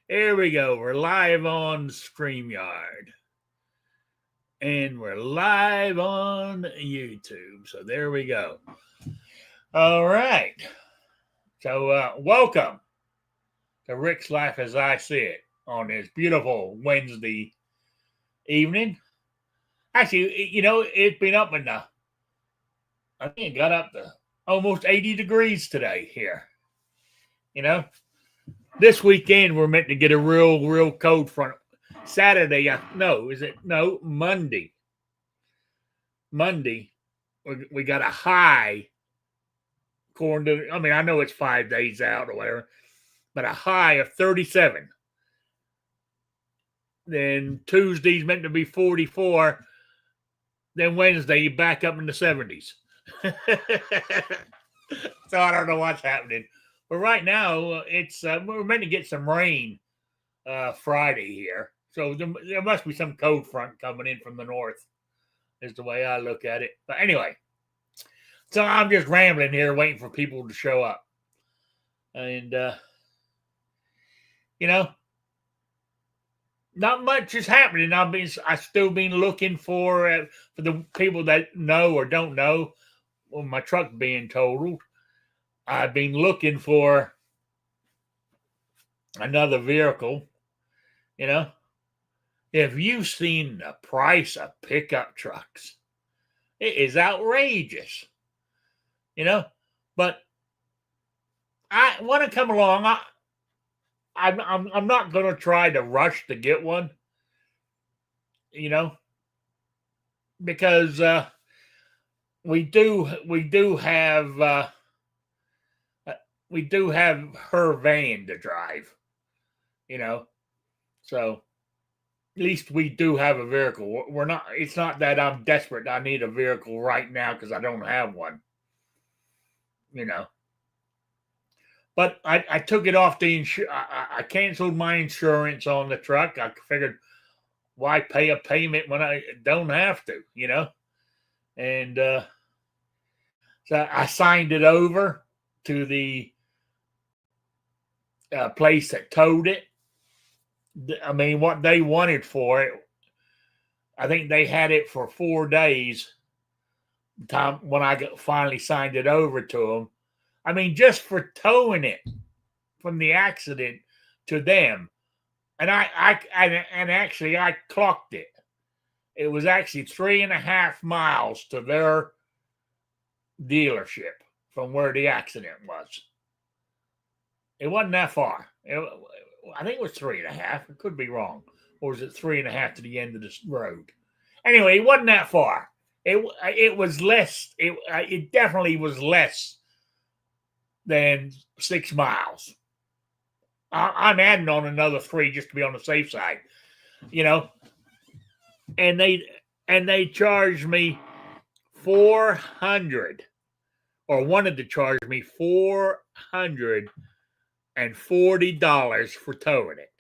Here we go. We're live on StreamYard. And we're live on YouTube. So there we go. All right. So welcome to Rick's Life as I See It on this beautiful Wednesday evening. Actually, it's been up in I think it got up to almost 80 degrees today here. This weekend we're meant to get a real cold front. Saturday, Monday. Monday, we got a high. I know it's 5 days out or whatever, but a high of 37. Then Tuesday's meant to be 44. Then Wednesday, you back up in the 70s. So I don't know what's happening. But right now, it's we're meant to get some rain Friday here. So there must be some cold front coming in from the north, is the way I look at it. But anyway, so I'm just rambling here, waiting for people to show up. And, not much is happening. I still been looking for the people that know or don't know, my truck being totaled. I've been looking for another vehicle. If you've seen the price of pickup trucks, it is outrageous. But I want to come along. I'm not going to try to rush to get one. Because we do have her van to drive. So at least we do have a vehicle. It's not that I'm desperate. I need a vehicle right now because I don't have one. But I took it off the insurance. I canceled my insurance on the truck. I figured, why pay a payment when I don't have to, And so I signed it over to the place that towed it. I mean, what they wanted for it, I think they had it for 4 days. Time when I finally signed it over to them. I mean, just for towing it from the accident to them, and actually I clocked it. It was actually 3.5 miles to their dealership from where the accident was. It wasn't that far. I think it was 3.5. It could be wrong. Or was it 3.5 to the end of the road? Anyway, it wasn't that far. It was less. It definitely was less than 6 miles. I'm adding on another 3 just to be on the safe side. And they charged me $400, or wanted to charge me $440 for towing it.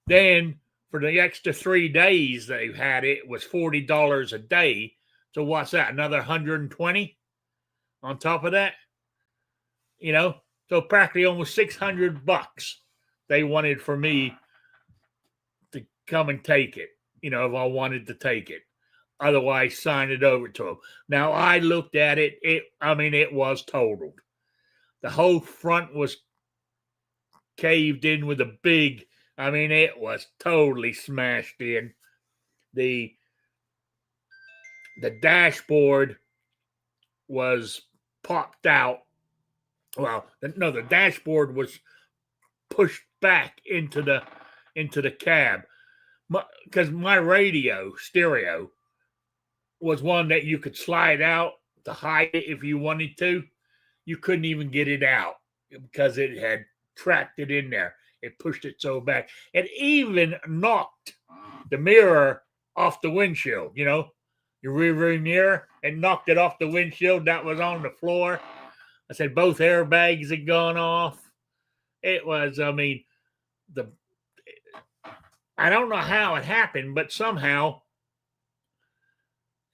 Then for the extra 3 days they've had it was $40 a day. So what's that? Another $120 on top of that? So practically almost $600 they wanted for me to come and take it. If I wanted to take it. Otherwise, sign it over to them. Now, I looked at it. It was totaled. The whole front was caved in with a big, it was totally smashed in. The dashboard was popped out. Well, no, the dashboard was pushed back into the cab. Because my stereo, was one that you could slide out to hide it if you wanted to. You couldn't even get it out because it had trapped it in there. It pushed it so back. It even knocked the mirror off the windshield, your rear mirror, and knocked it off the windshield that was on the floor. I said both airbags had gone off. It was, I don't know how it happened, but somehow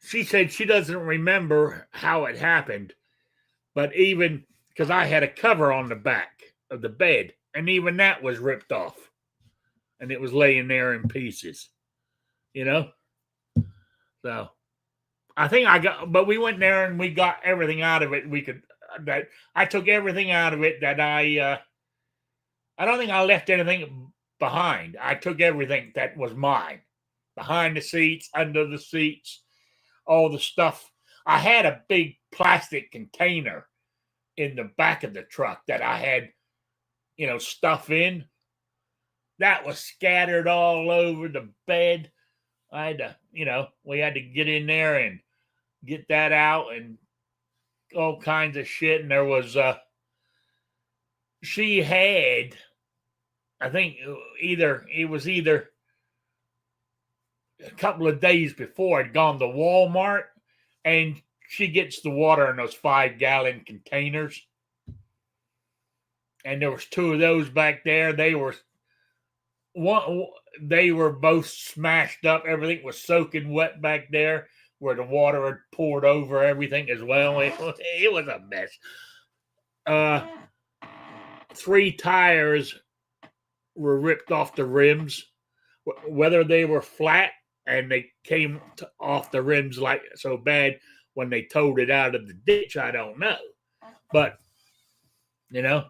she said she doesn't remember how it happened. But even because I had a cover on the back of the bed, and even that was ripped off. and it was laying there in pieces. You know, so I think I got, but we went there and we got everything out of it. We could that I took everything out of it that I don't think I left anything behind. I took everything that was mine, behind the seats, under the seats, all the stuff. I had a big plastic container in the back of the truck that I had, stuff in. That was scattered all over the bed. I had to, we had to get in there and get that out and all kinds of shit. And there was, she had, I think it was either a couple of days before I'd gone to Walmart, and she gets the water in those 5-gallon containers. And there was 2 of those back there. They were both smashed up. Everything was soaking wet back there where the water had poured over everything as well. It was a mess. 3 tires were ripped off the rims, whether they were flat and they came off the rims like so bad when they towed it out of the ditch, I don't know. But, no.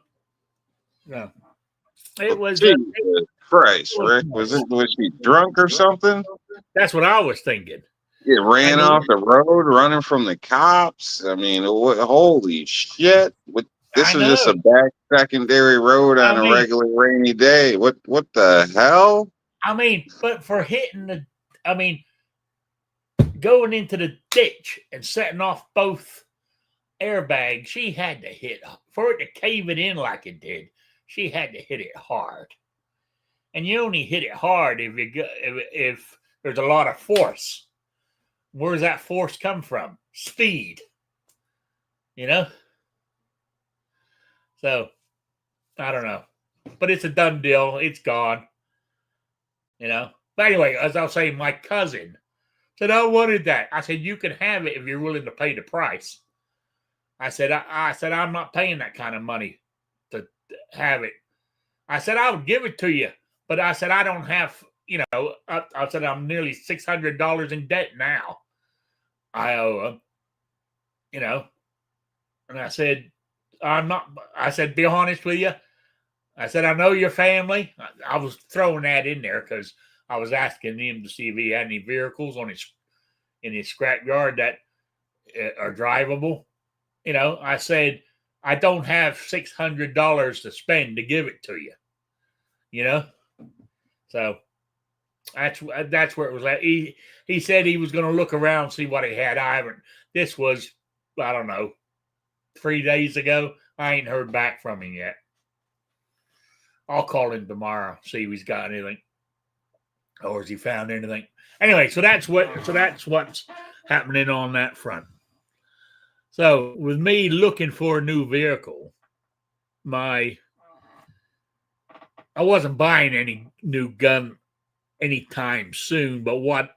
It was Christ, Rick. Was she drunk or something? That's what I was thinking. It ran off the road, running from the cops. I mean, holy shit! This was just a back secondary road on a regular rainy day. What the hell? I mean, but for hitting going into the ditch and setting off both airbags, she had to hit, for it to cave it in like it did, she had to hit it hard. And you only hit it hard if there's a lot of force. Where does that force come from? Speed. So, I don't know. But it's a done deal. It's gone. But anyway, as I was saying, my cousin said, I wanted that. I said, you can have it if you're willing to pay the price. I said, I'm not paying that kind of money to have it. I said, I would give it to you. But I said, I don't have, I said, I'm nearly $600 in debt now. I owe them, and I said, I said, be honest with you. I said, I know your family. I was throwing that in there because I was asking him to see if he had any vehicles in his scrapyard that are drivable. I said, I don't have $600 to spend to give it to you. So that's where it was at. He said he was going to look around, see what he had. This was, I don't know, 3 days ago. I ain't heard back from him yet. I'll call him tomorrow, see if he's got anything, or has he found anything. Anyway, so that's what's happening on that front. So with me looking for a new vehicle, I wasn't buying any new gun anytime soon, but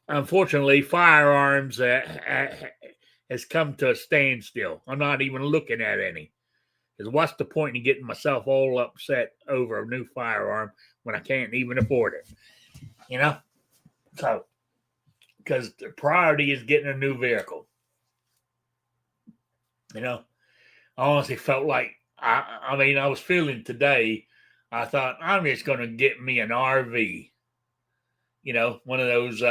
unfortunately, firearms has come to a standstill. I'm not even looking at any. Because what's the point in getting myself all upset over a new firearm when I can't even afford it? So, because the priority is getting a new vehicle. I honestly felt like, I was feeling today, I thought, I'm just going to get me an RV. One of those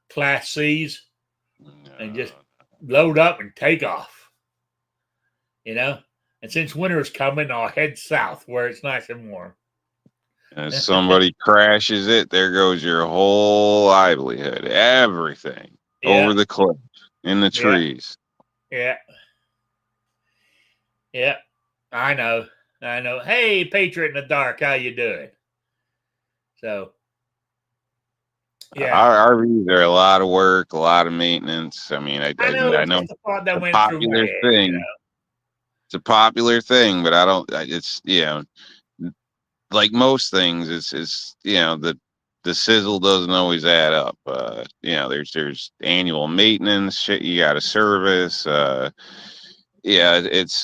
Class C's, and just load up and take off. And since winter is coming, I'll head south where it's nice and warm. If somebody crashes it, there goes your whole livelihood, everything over the cliff, in the trees. Yeah. I know. Hey, Patriot in the Dark, how you doing? So, yeah. RVs are a lot of work, a lot of maintenance. I mean, I know it's a popular thing. It's a popular thing, but it's, like most things, it's the sizzle doesn't always add up. There's annual maintenance shit you got to service. It's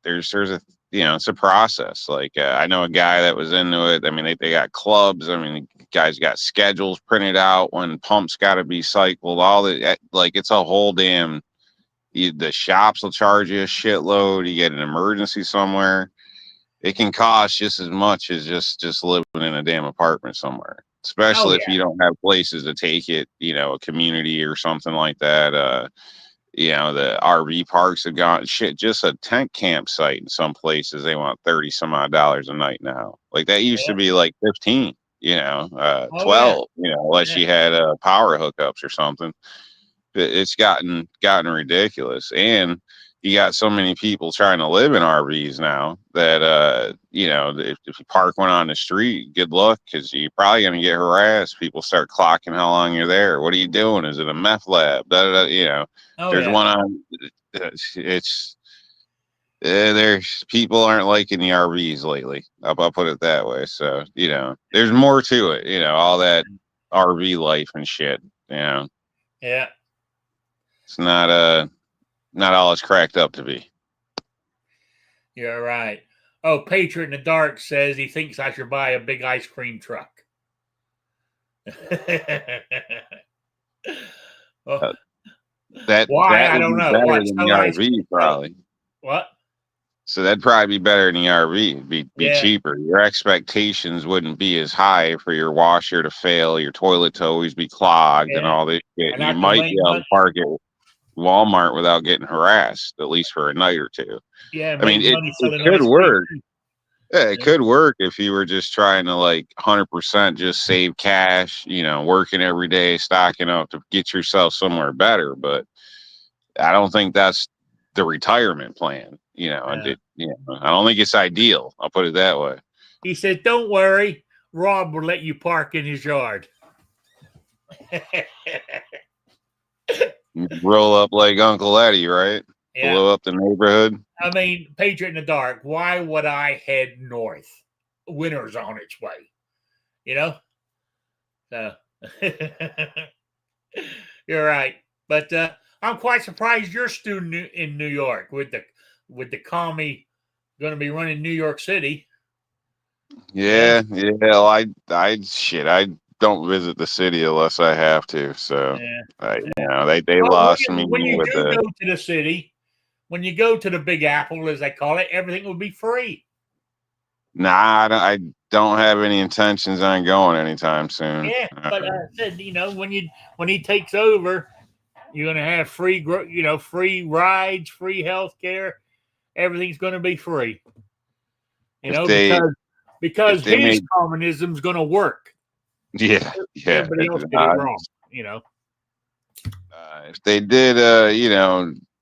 there's a it's a process. Like I know a guy that was into it. I mean, they got clubs. I mean, the guys got schedules printed out when pumps got to be cycled. All the like, it's a whole damn. The shops will charge you a shitload. You get an emergency somewhere, it can cost just as much as just living in a damn apartment somewhere. Especially if you don't have places to take it, a community or something like that. The RV parks have gone shit. Just a tent campsite in some places, they want $30 some odd dollars a night now. Like that used to be like 15, 12, unless you had power hookups or something. It's gotten ridiculous, and you got so many people trying to live in RVs now that if you park one on the street, good luck, because you're probably going to get harassed. People start clocking how long you're there. What are you doing? Is it a meth lab? There's one on. There's people aren't liking the RVs lately. I'll put it that way. So there's more to it. All that RV life and shit. Yeah. It's not all it's cracked up to be. You're right. Oh, Patriot in the Dark says he thinks I should buy a big ice cream truck. Why? I don't know. Better than the RV, probably. What? So that'd probably be better than the RV. It'd be cheaper. Your expectations wouldn't be as high for your washer to fail, your toilet to always be clogged, and all this shit. And you might be able to park at Walmart without getting harassed, at least for a night or two. Yeah, I mean, it could work. Yeah, it could work if you were just trying to 100% just save cash, working every day, stocking up to get yourself somewhere better. But I don't think that's the retirement plan. I don't think it's ideal. I'll put it that way. He said, "Don't worry, Rob will let you park in his yard." Roll up like Uncle Eddie, right? Yeah. Blow up the neighborhood. I mean, Patriot in the Dark. Why would I head north? Winter's on its way. So you're right, but I'm quite surprised you're still in New York with the commie going to be running New York City. Yeah. Well, I don't visit the city unless I have to. So they lost me when you go to the city. When you go to the Big Apple, as they call it, everything will be free. Nah, I don't have any intentions on going anytime soon. Yeah, but when he takes over, you're going to have free rides, free health care. Everything's going to be free. Because his communism's going to work. Yeah. Everybody else did it wrong. If they did,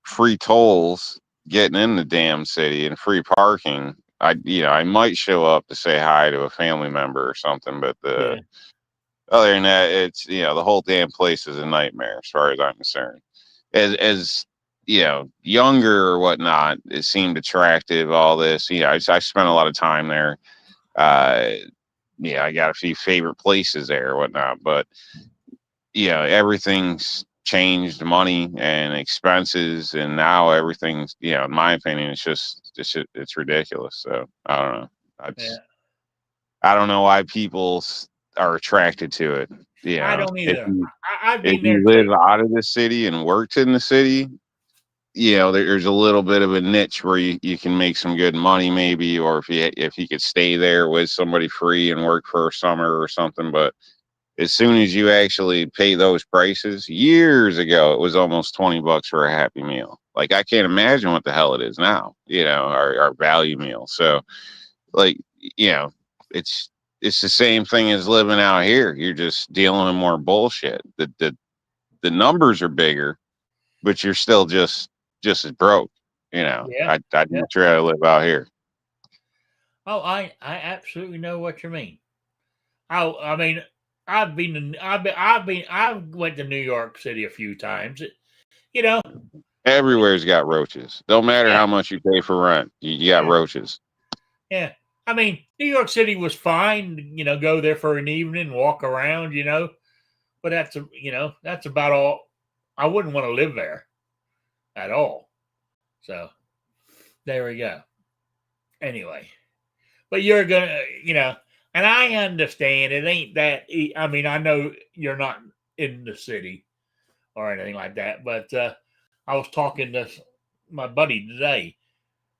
free tolls getting in the damn city and free parking, I might show up to say hi to a family member or something, but other than that, it's the whole damn place is a nightmare as far as I'm concerned. As younger or whatnot, it seemed attractive, all this. I spent a lot of time there. I got a few favorite places there or whatnot, but everything's changed, money and expenses, and now everything's in my opinion it's ridiculous. So I don't know. I don't know why people are attracted to it. I don't either. If you live out of the city and worked in the city, there's a little bit of a niche where you can make some good money maybe, or if you could stay there with somebody free and work for a summer or something. But as soon as you actually pay those prices, years ago, it was almost $20 for a Happy Meal. Like, I can't imagine what the hell it is now, our value meal. So it's the same thing as living out here. You're just dealing with more bullshit. The numbers are bigger, but you're still just as broke. I'd much rather live out here. Oh, I absolutely know what you mean. I mean, I've went to New York City a few times. Everywhere's got roaches. Don't matter how much you pay for rent, you got roaches. Yeah, I mean, New York City was fine. Go there for an evening, walk around. But that's about all. I wouldn't want to live there at all. So there we go. anyway, but you're gonna, and I understand it ain't that. I mean, I know you're not in the city or anything like that, but I was talking to my buddy today.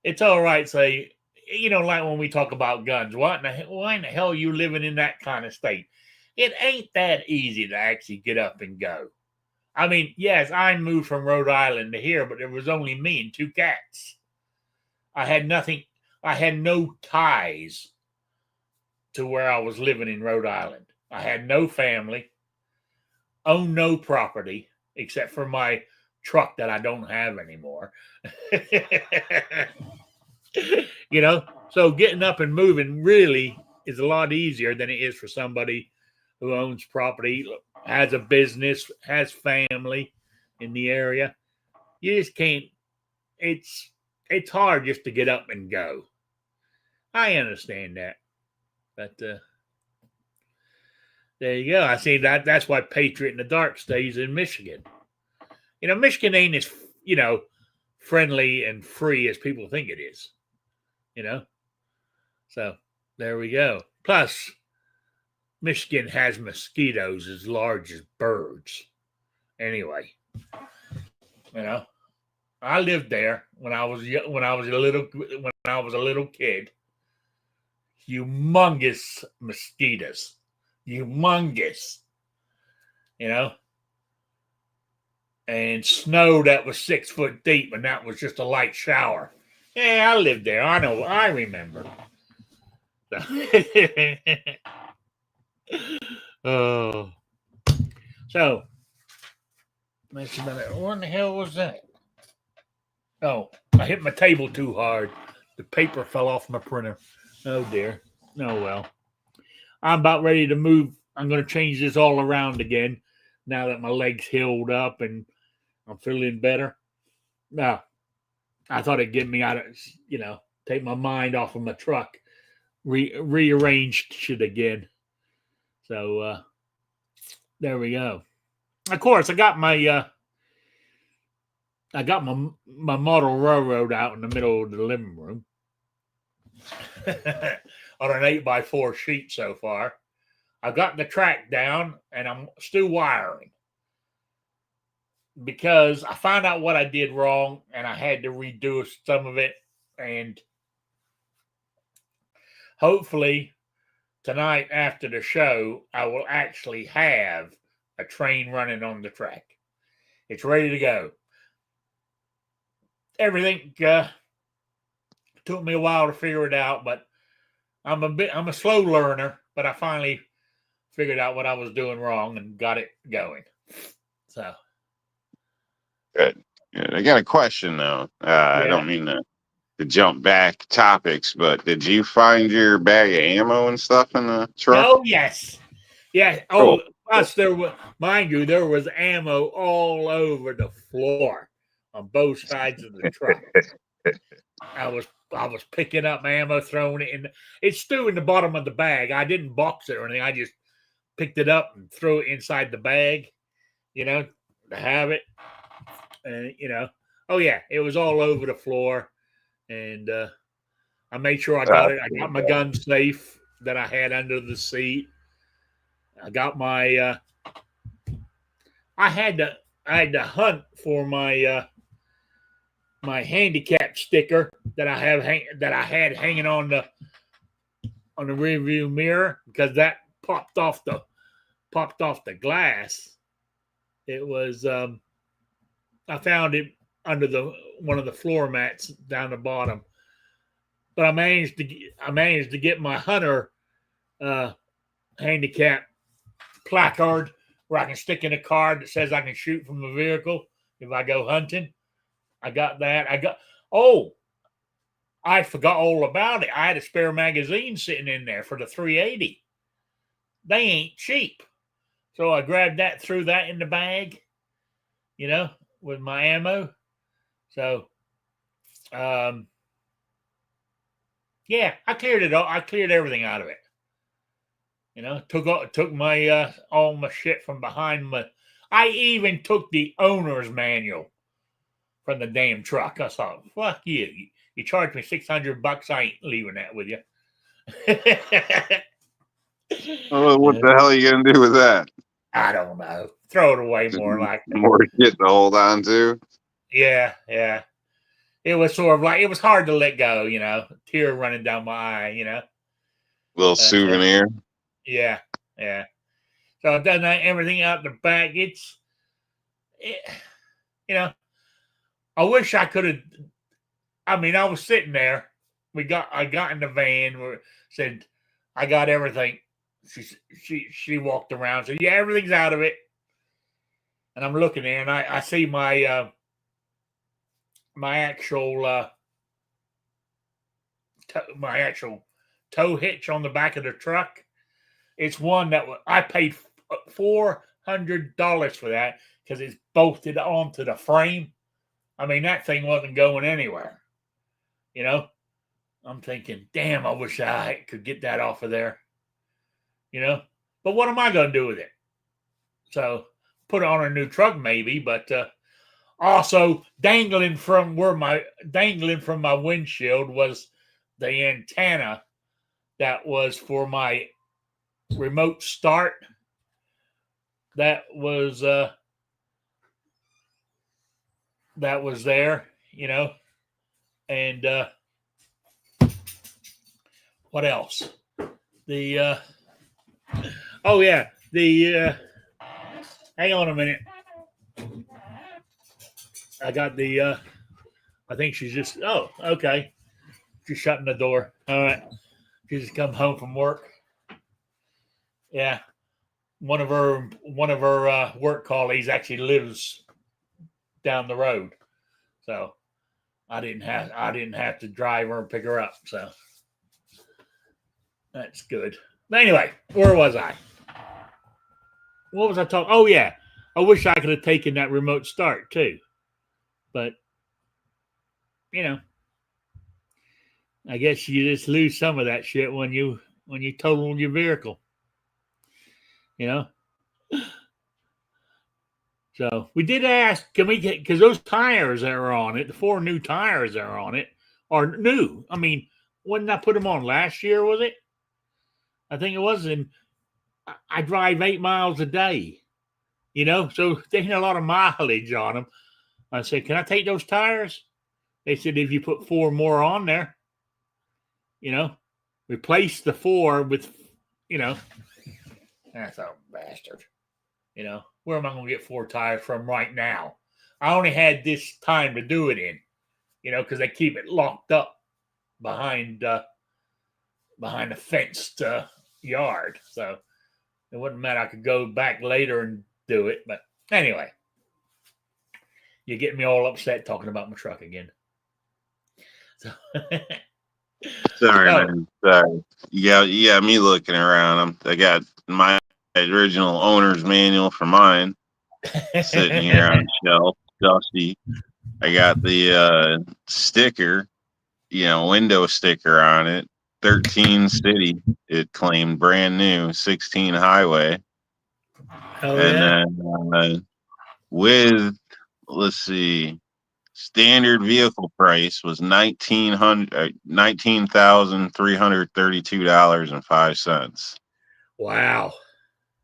It's all right, say, like when we talk about guns, why in the hell are you living in that kind of state? It ain't that easy to actually get up and go. I mean, yes, I moved from Rhode Island to here, but there was only me and 2 cats. I had nothing. I had no ties to where I was living in Rhode Island. I had no family, owned no property except for my truck that I don't have anymore. So getting up and moving really is a lot easier than it is for somebody who owns property, has a business, has family in the area. You just can't. It's hard just to get up and go. I understand that, but there you go. I see that. That's why Patriot in the Dark stays in Michigan. Michigan ain't as friendly and free as people think it is. So there we go. Plus, Michigan has mosquitoes as large as birds. Anyway, I lived there when I was a little kid. Humongous mosquitoes, humongous, and snow that was 6 foot deep, and that was just a light shower. Yeah, I lived there. I know. I remember. Oh, so let's see. What the hell was that? Oh, I hit my table too hard. The paper fell off my printer. Oh dear. Oh well. I'm about ready to move. I'm going to change this all around again now that my leg's healed up and I'm feeling better. Now, I thought it'd get me out of, take my mind off of my truck, rearranged shit again. So there we go. Of course, I got my model railroad out in the middle of the living room on an 8x4 sheet so far. I've gotten the track down and I'm still wiring because I found out what I did wrong and I had to redo some of it. And hopefully tonight after the show, I will actually have a train running on the track. It's ready to go. Everything took me a while to figure it out, but I'm a slow learner, but I finally figured out what I was doing wrong and got it going. So good. I got a question though. I don't mean to jump back topics, but did you find your bag of ammo and stuff in the truck? Oh yes, yeah. Oh, cool. Plus there was, mind you, there was ammo all over the floor on both sides of the truck. I was picking up ammo, throwing it in. It's still in the bottom of the bag. I didn't box it or anything. I just picked it up and threw it inside the bag, to have it. And, oh yeah, it was all over the floor. And I made sure I got it. I got my gun safe that I had under the seat. I got my, I had to hunt for my, my handicap sticker that I had hanging on the rearview mirror because that popped off the glass. It was I found it under one of the floor mats down the bottom, but I managed to get my hunter handicap placard where I can stick in a card that says I can shoot from the vehicle if I go hunting. I got that. I forgot all about it. I had a spare magazine sitting in there for the 380. They ain't cheap. So I grabbed that, threw that in the bag, with my ammo. So, yeah, I cleared it all. I cleared everything out of it. Took my all my shit from behind my. I even took the owner's manual from the damn truck. I thought, fuck you. You charged me $600. I ain't leaving that with you. Well, what the hell are you gonna do with that? I don't know. Throw it away more like more shit to hold on to. Yeah. It was sort of like it was hard to let go, you know. Tear running down my eye, you know. Little souvenir. Yeah. So I've done that, everything out the back. You know, I wish I could have. I mean, I was sitting there. I got in the van. Said, I got everything. She walked around. Said, yeah, everything's out of it. And I'm looking there, and I see my my actual tow hitch on the back of the truck. It's one that I paid $400 for that because it's bolted onto the frame. I mean, that thing wasn't going anywhere. You know, I'm thinking, damn, I wish I could get that off of there. You know, but what am I going to do with it? So put it on a new truck, maybe. But also dangling from my windshield was the antenna that was for my remote start. That was there, you know. And what else? The oh yeah, the hang on a minute. I got the I think she's just okay. She's shutting the door. All right. She just come home from work. Yeah. One of her work colleagues actually lives down the road. So I didn't have to drive her and pick her up. So that's good. But anyway, where was I? What was I talking? Oh yeah. I wish I could have taken that remote start too. But you know, I guess you just lose some of that shit when you total your vehicle. You know? So we did ask, can we get, because those tires that are on it, the 4 new tires that are on it are new. I mean, when did I put them on? Last year, was it? I think it was. And I drive 8 miles a day, you know, so they had a lot of mileage on them. I said, can I take those tires? They said, if you put 4 more on there, you know, replace the 4 with, you know, that's a bastard. You know, where am I going to get 4 tires from right now? I only had this time to do it in, you know, because they keep it locked up behind a fenced yard. So it wouldn't matter. I could go back later and do it. But anyway, you get me all upset talking about my truck again. So sorry, man. Sorry. You got me looking around. I got my original owner's manual for mine sitting here on the shelf, dusty. I got the sticker, you know, window sticker on it. 13 city, it claimed, brand new, 16 highway. Oh, and then with, let's see, standard vehicle price was $19,332.05. Wow.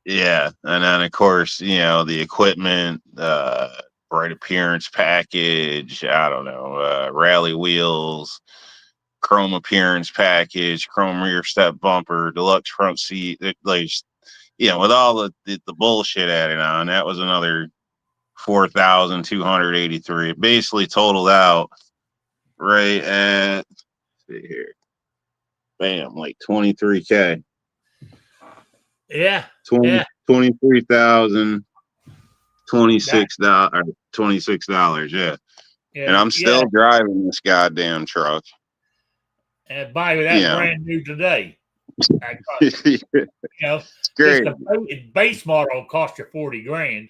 Yeah, and then of course, you know, the equipment, bright appearance package. I don't know, rally wheels, chrome appearance package, chrome rear step bumper, deluxe front seat. Like, you know, with all the bullshit added on, that was another $4,283. It basically totaled out right at, let's see here, bam, like $23K. Yeah. 23,000, $26. Yeah. And I'm still driving this goddamn truck. And buy that brand new today. You know, it's great. The base model cost you $40,000.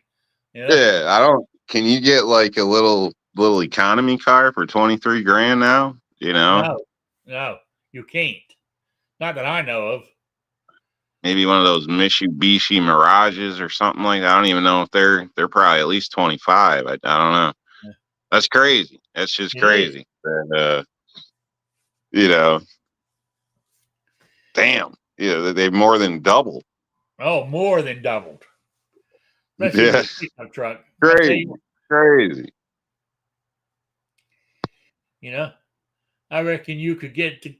You know? Yeah, can you get like a little economy car for $23,000 now? You know? No, you can't. Not that I know of. Maybe one of those Mitsubishi Mirages or something like that. I don't even know if they're probably at least 25. I don't know. That's crazy. That's just crazy. You know, damn. Yeah, they more than doubled. Oh, more than doubled. Especially Yeah, with a pickup truck. crazy. You know, I reckon you could get to,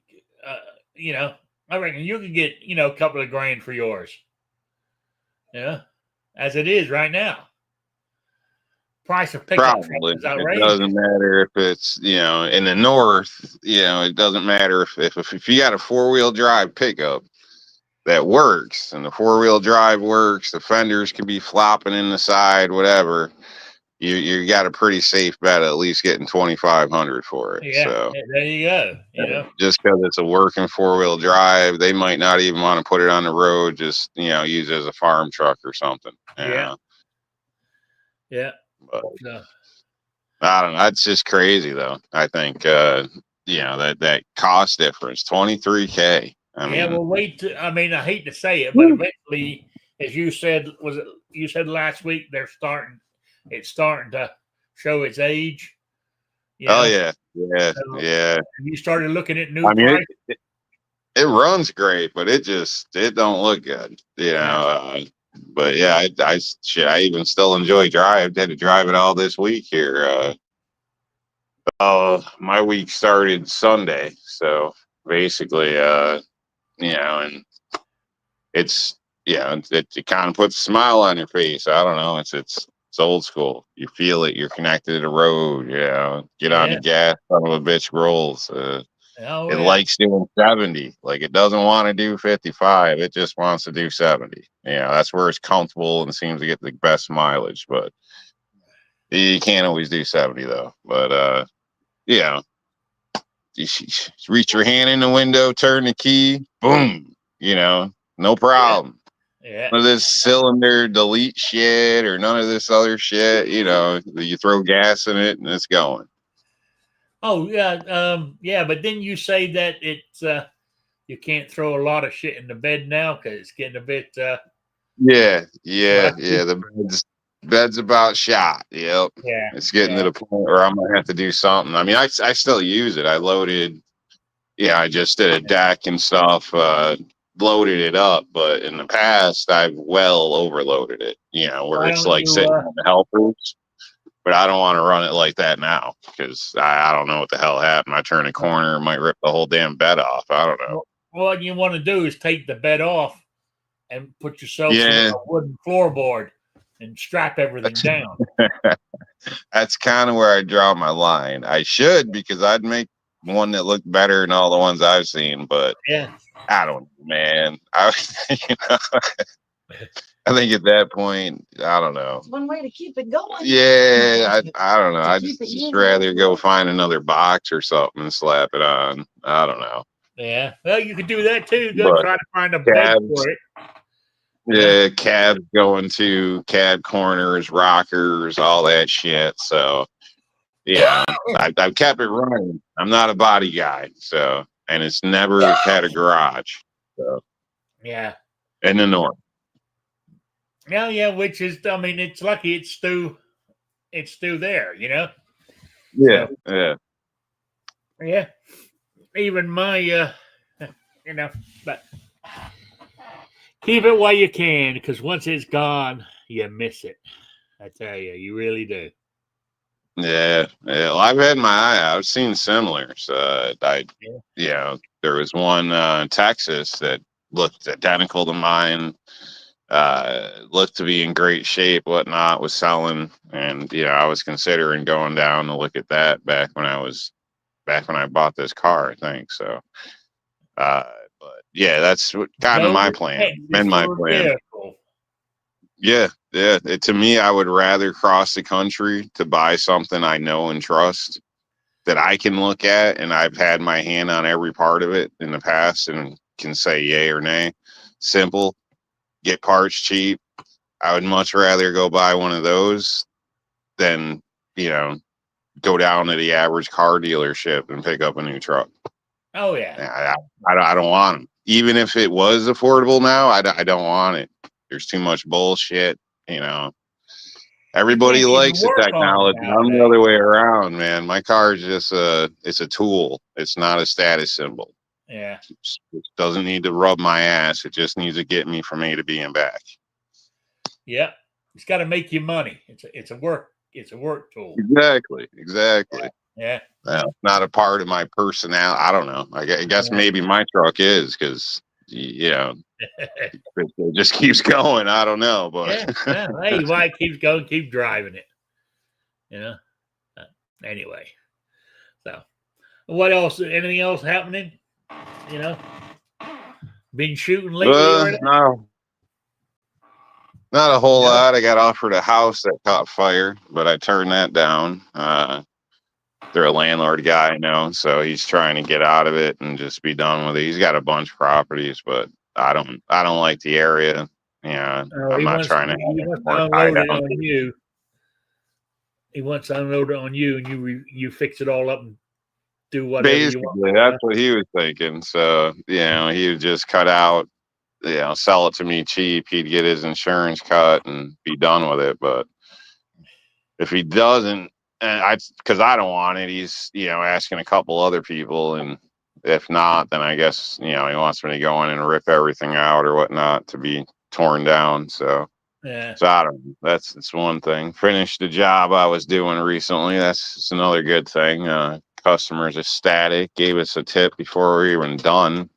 you know, I reckon you could get, a couple of grand for yours. Yeah, as it is right now. Price of pickup Probably. trucks is It outrageous. doesn't matter if it's, in the north, it doesn't matter if you got a 4-wheel drive pickup that works and the 4-wheel drive works, the fenders can be flopping in the side, whatever. You got a pretty safe bet at least getting 2,500 for it. Yeah, So there you go. just because it's a working 4-wheel drive, they might not even want to put it on the road. Just use it as a farm truck or something. Yeah. Yeah. But I don't know. That's just crazy, though. I think that cost difference, $23K. I mean, well, wait. I hate to say it, but eventually, as you said, you said last week it's starting to show its age. Oh yeah, yeah, so yeah. You started looking at new prices. It runs great, but it don't look good, but yeah, I even still enjoy drive. I had to drive it all this week here. My week started Sunday, so basically, and it's it kind of puts a smile on your face. I don't know. It's old school. You feel it. You're connected to the road. Get on the gas. Son of a bitch rolls. It likes doing 70. Like it doesn't want to do 55. It just wants to do 70. That's where it's comfortable and seems to get the best mileage. But you can't always do 70 though. But you reach your hand in the window, turn the key, boom. No problem. Yeah. None of this cylinder delete shit or none of this other shit. You throw gas in it and it's going. Oh yeah, yeah. But then you say that it's you can't throw a lot of shit in the bed now because it's getting a bit. Yeah. The bed's about shot. Yep. Yeah. It's getting to the point where I'm gonna have to do something. I still use it. I loaded. Yeah, I just did a deck and stuff. Loaded it up, but in the past I've well overloaded it. Where it's like sitting on the helpers. But I don't want to run it like that now because I don't know what the hell happened. I turn a corner, it might rip the whole damn bed off. I don't know. Well, what you want to do is take the bed off and put yourself on a wooden floorboard and strap everything down. That's kind of where I draw my line. I should because I'd make one that looked better than all the ones I've seen. But I don't know, man. I think at that point, I don't know. It's one way to keep it going. Yeah, I don't know. I'd just rather go find another box or something and slap it on. I don't know. Yeah, well, you could do that too. Go try to find a bed for it. Yeah, cabs going to cab corners, rockers, all that shit. So, yeah, I've kept it running. I'm not a body guy, so, and it's never had a garage. So, yeah, in the north. Yeah, which is, it's lucky it's still there, Yeah, so, yeah. Even my, but keep it while you can, because once it's gone, you miss it. I tell you, you really do. Yeah. Well, I've had my eye out. I've seen similars. There was one in Texas that looked identical to mine. Looked to be in great shape, whatnot, was selling, and I was considering going down to look at that back when I bought this car, I think so. But yeah, that's kind of my plan. Been my plan. Yeah. To me, I would rather cross the country to buy something I know and trust that I can look at, and I've had my hand on every part of it in the past and can say yay or nay. Simple. Get parts cheap. I would much rather go buy one of those than, go down to the average car dealership and pick up a new truck. Oh yeah. I don't want them. Even if it was affordable now, I don't want it. There's too much bullshit. I Everybody likes the technology. I'm the other way anymore. around, man. My car is just it's a tool. It's not a status symbol. Yeah. It doesn't need to rub my ass. It just needs to get me from A to B and back. Yeah. It's got to make you money. It's a work tool. Exactly. Yeah. Not a part of my personality. I don't know. I guess maybe my truck is because, you know, it just keeps going. I don't know, but Hey, why it keeps going? Keep driving it. You know. Anyway, so what else? Anything else happening? You know, been shooting lately? No, not a whole lot. I got offered a house that caught fire, but I turned that down. They're a landlord guy I know, so he's trying to get out of it and just be done with it. He's got a bunch of properties, but I don't like the area. Yeah, I'm not trying to unload it on you. He wants to unload it on you, and you fix it all up and do whatever you want. Basically, that's what he was thinking. So, you know, he would just cut out, you know, sell it to me cheap. He'd get his insurance cut and be done with it. But if he doesn't, and because I don't want it, he's, you know, asking a couple other people, and if not, then I guess, you know, he wants me to go in and rip everything out or whatnot to be torn down. So yeah, so I don't know. That's one thing. Finished the job I was doing recently. That's another good thing. Customers ecstatic. Gave us a tip before we were even done.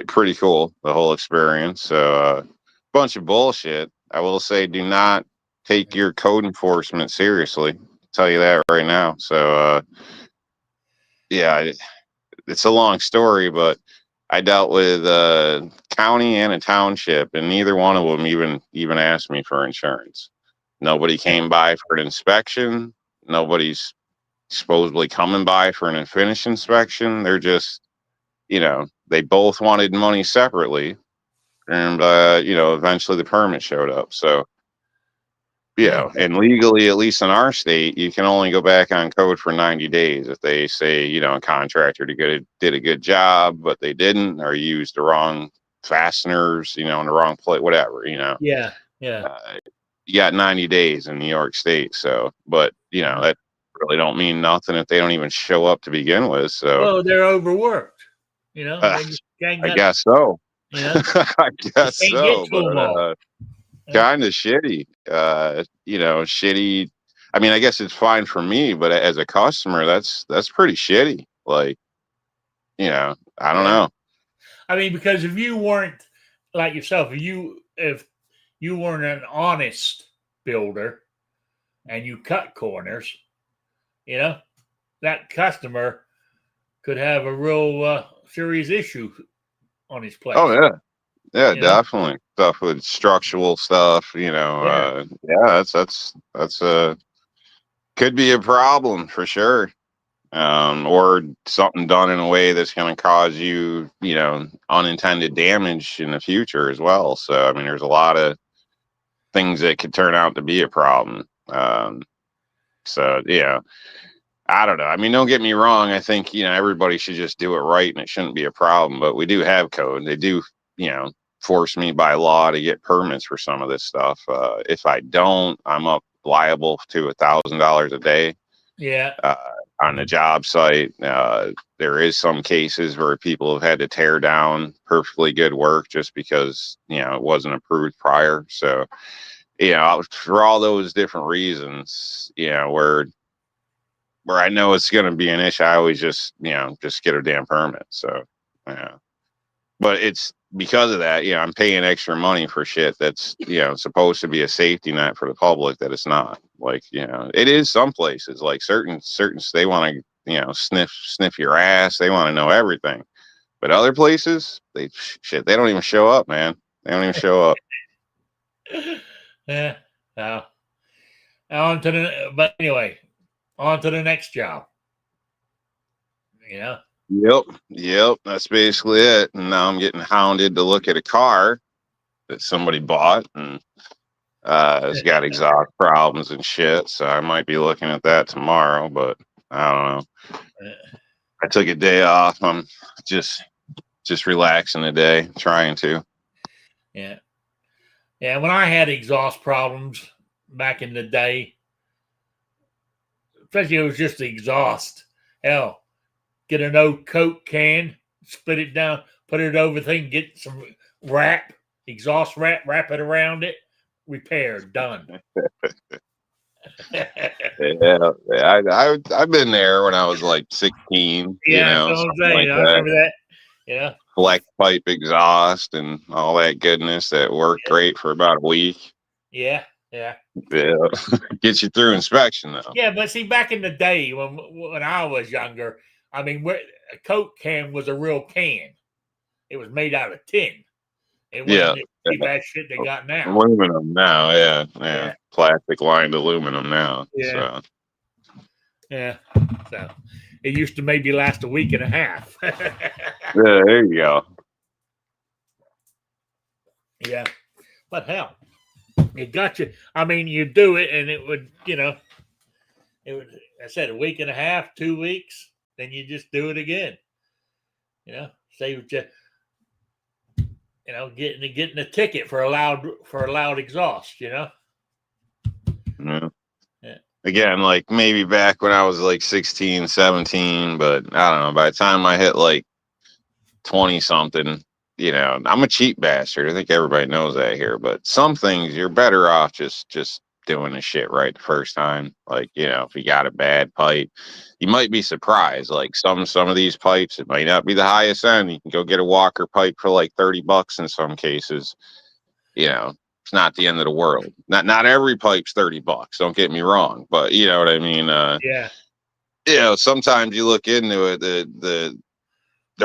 Pretty cool, the whole experience. So bunch of bullshit. I will say, do not take your code enforcement seriously. I'll tell you that right now. So yeah, it's a long story, but I dealt with a county and a township, and neither one of them even asked me for insurance. Nobody came by for an inspection. Nobody's supposedly coming by for an finish inspection. They're just, you know, they both wanted money separately, and you know, eventually the permit showed up. So yeah, and legally, at least in our state, you can only go back on code for 90 days if they say, you know, a contractor did a good job, but they didn't, or used the wrong fasteners, you know, in the wrong plate, whatever, you know. Yeah. You got 90 days in New York State. So, but, you know, that really don't mean nothing if they don't even show up to begin with. So, well, they're overworked, you know. I guess so. You know? I guess so. But, kind of shitty, you know, shitty. I mean, I guess it's fine for me, but as a customer, that's pretty shitty. Like, you know, I don't know. I mean, because if you weren't like yourself, if you weren't an honest builder and you cut corners, you know, that customer could have a real serious issue on his plate. Oh yeah. Yeah, definitely. Stuff with structural stuff, you know. That's could be a problem for sure. Or something done in a way that's going to cause you, you know, unintended damage in the future as well. So, I mean, there's a lot of things that could turn out to be a problem. So, yeah, I don't know. I mean, don't get me wrong. I think, you know, everybody should just do it right and it shouldn't be a problem. But we do have code. They do, you know, force me by law to get permits for some of this stuff. If I don't, I'm liable to $1,000 a day. Yeah. On the job site. There is some cases where people have had to tear down perfectly good work just because, you know, it wasn't approved prior. So, you know, for all those different reasons, you know, where I know it's going to be an issue, I always just, you know, just get a damn permit. So, yeah. But it's because of that, you know, I'm paying extra money for shit that's, you know, supposed to be a safety net for the public that it's not. Like, you know, it is some places, like certain they want to, you know, sniff your ass. They want to know everything. But other places, they don't even show up, man. They don't even show up. Yeah. But anyway, on to the next job. You know? Yep. That's basically it. And now I'm getting hounded to look at a car that somebody bought, and it's got exhaust problems and shit. So I might be looking at that tomorrow, but I don't know. I took a day off. I'm just relaxing today, trying to. Yeah. Yeah, when I had exhaust problems back in the day, especially it was just the exhaust. Hell, get an old Coke can, split it down, put it over the thing, get some wrap, exhaust wrap it around it, repaired, done. Yeah, I've been there when I was like 16, Yeah, that's what I'm something saying. like I that. remember that. Yeah. Flex pipe exhaust and all that goodness that worked great for about a week. Yeah, yeah. Yeah, gets you through inspection though. Yeah, but see, back in the day when I was younger, I mean, a Coke can was a real can. It was made out of tin. It Yeah, wasn't the cheap ass shit they got now. aluminum now. Yeah, Yeah, plastic lined aluminum now. yeah, So yeah. So it used to maybe last a week and a half. yeah, there you go. Yeah, but hell, it got you. I mean, you do it, and it would, it would. I said a week and a half, 2 weeks, then you just do it again. Save you, getting a ticket for a loud exhaust. Yeah. Yeah. Again, like maybe back when I was like 16, 17, but I don't know. By the time I hit like 20 something, I'm a cheap bastard. I think everybody knows that here, but some things you're better off just doing the shit right the first time. Like, if you got a bad pipe, you might be surprised. Like some of these pipes, it might not be the highest end. You can go get a Walker pipe for like $30 in some cases. It's not the end of the world. Not every pipe's $30. Don't get me wrong, but you know what I mean. Yeah. Sometimes you look into it, the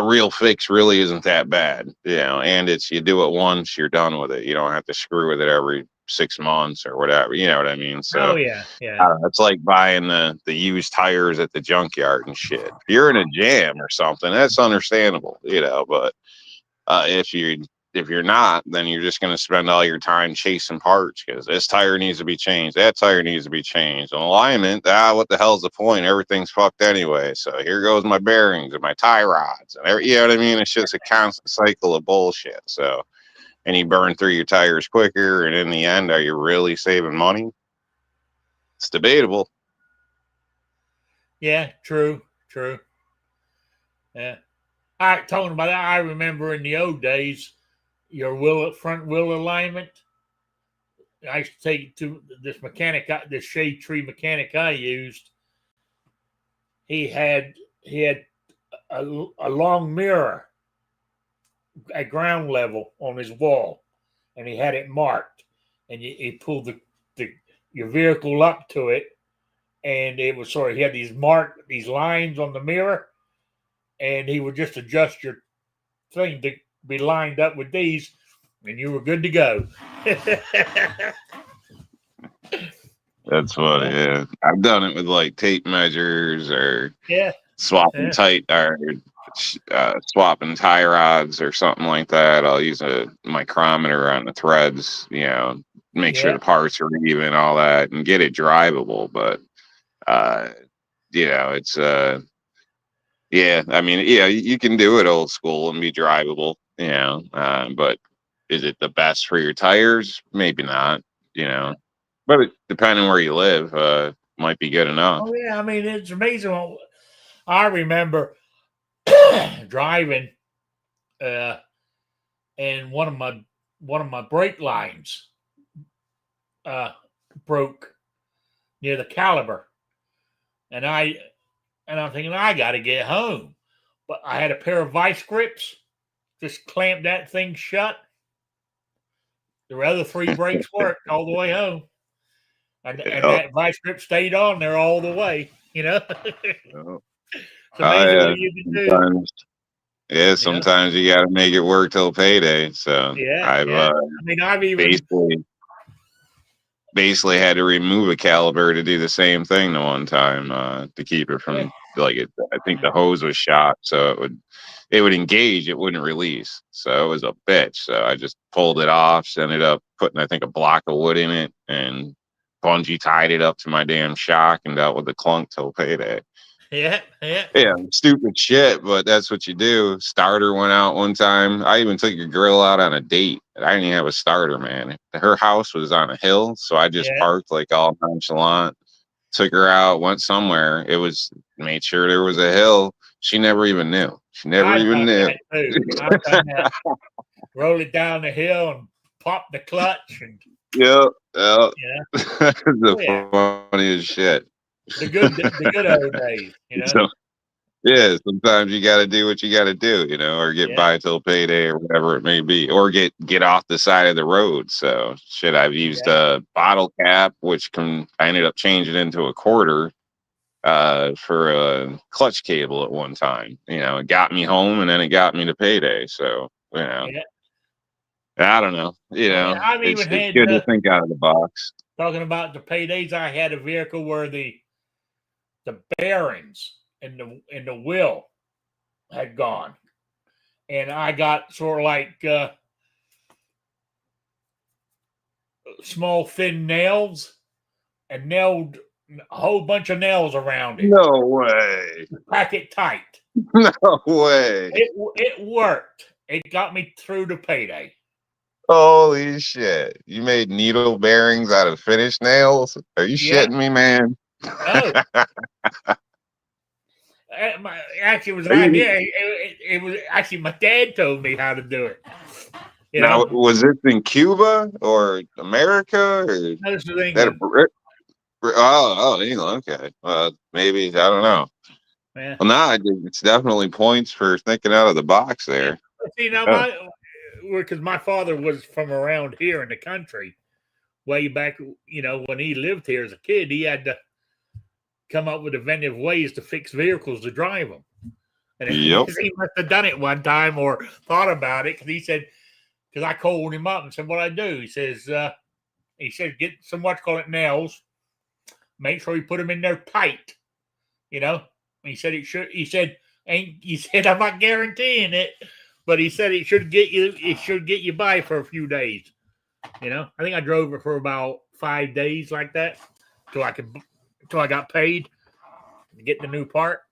real fix really isn't that bad, and you do it once, you're done with it. You don't have to screw with it every 6 months or whatever. You know what I mean? So, Oh yeah, yeah. It's like buying the used tires at the junkyard and shit. If you're in a jam or something, that's understandable, but if you're not, then you're just going to spend all your time chasing parts because this tire needs to be changed, that tire needs to be changed. On alignment, what the hell's the point? Everything's fucked anyway. So here goes my bearings and my tie rods, and you know what I mean. It's just a constant cycle of bullshit. So, and you burn through your tires quicker, and in the end, are you really saving money? It's debatable. Yeah, true. Yeah. Talking about that, I remember in the old days, your front wheel alignment. I used to take it to this shade tree mechanic I used. He had a long mirror at ground level on his wall, and he had it marked. And he pulled your vehicle up to it, and it was he had these lines on the mirror, and he would just adjust your thing to be lined up with these, and you were good to go. That's funny. Yeah, I've done it with like tape measures or Yeah, swapping swapping tie rods or something like that. I'll use a micrometer on the threads, make sure the parts are even, all that, and get it drivable. But it's yeah, I mean, yeah, you can do it old school and be drivable, but is it the best for your tires? Maybe not, but depending where you live, might be good enough. Oh yeah, I mean it's amazing. I remember driving, and one of my brake lines broke near the caliber, and I'm thinking I got to get home, but I had a pair of vice grips, just clamped that thing shut. The other three brakes worked all the way home, and that vice grip stayed on there all the way. It's amazing what you can do. Yeah, sometimes you got to make it work till payday. So I mean, I've even basically had to remove a caliber to do the same thing the one time to keep it from I think the hose was shot, so it would engage, it wouldn't release. So it was a bitch. So I just pulled it off, ended up putting I think a block of wood in it, and bungee tied it up to my damn shock and dealt with the clunk till payday. Yeah. Yeah, stupid shit, but that's what you do. Starter went out one time. I even took a girl out on a date. I didn't even have a starter, man. Her house was on a hill, so I just parked like all nonchalant. Took her out, went somewhere. It was made sure there was a hill. She never even knew. She never even knew. I've done that. Roll it down the hill and pop the clutch and Yep. yeah. The funniest shit. The good old days, you know. So, yeah, sometimes you got to do what you got to do, you know, or get by till payday or whatever it may be, or get off the side of the road. So, shit, I've used a bottle cap, which I ended up changing into a quarter for a clutch cable at one time. You know, it got me home and then it got me to payday. So, you know, I don't know. You know, it's good to think out of the box. Talking about the paydays, I had a vehicle where the bearings in the wheel had gone, and I got sort of like small thin nails and nailed a whole bunch of nails around it. No way. Pack it tight. No way. It worked. It got me through the payday. Holy shit. You made needle bearings out of finished nails? Are you shitting me, man? No. Actually, it was an idea. It was actually my dad told me how to do it. Now, was this in Cuba or America? Or no, this was England. England. Okay. Maybe, I don't know. Yeah. Well, now it's definitely points for thinking out of the box there. See, now, because my father was from around here in the country way back, you know, when he lived here as a kid, he had to come up with inventive ways to fix vehicles to drive them. And he must have done it one time or thought about it, because he said, because I called him up and said, what I do? He said, get some nails, make sure you put them in there tight, you know. He said it should. He said I'm not guaranteeing it, but he said it should get you by for a few days. You know, I think I drove it for about 5 days like that till I got paid to get the new part.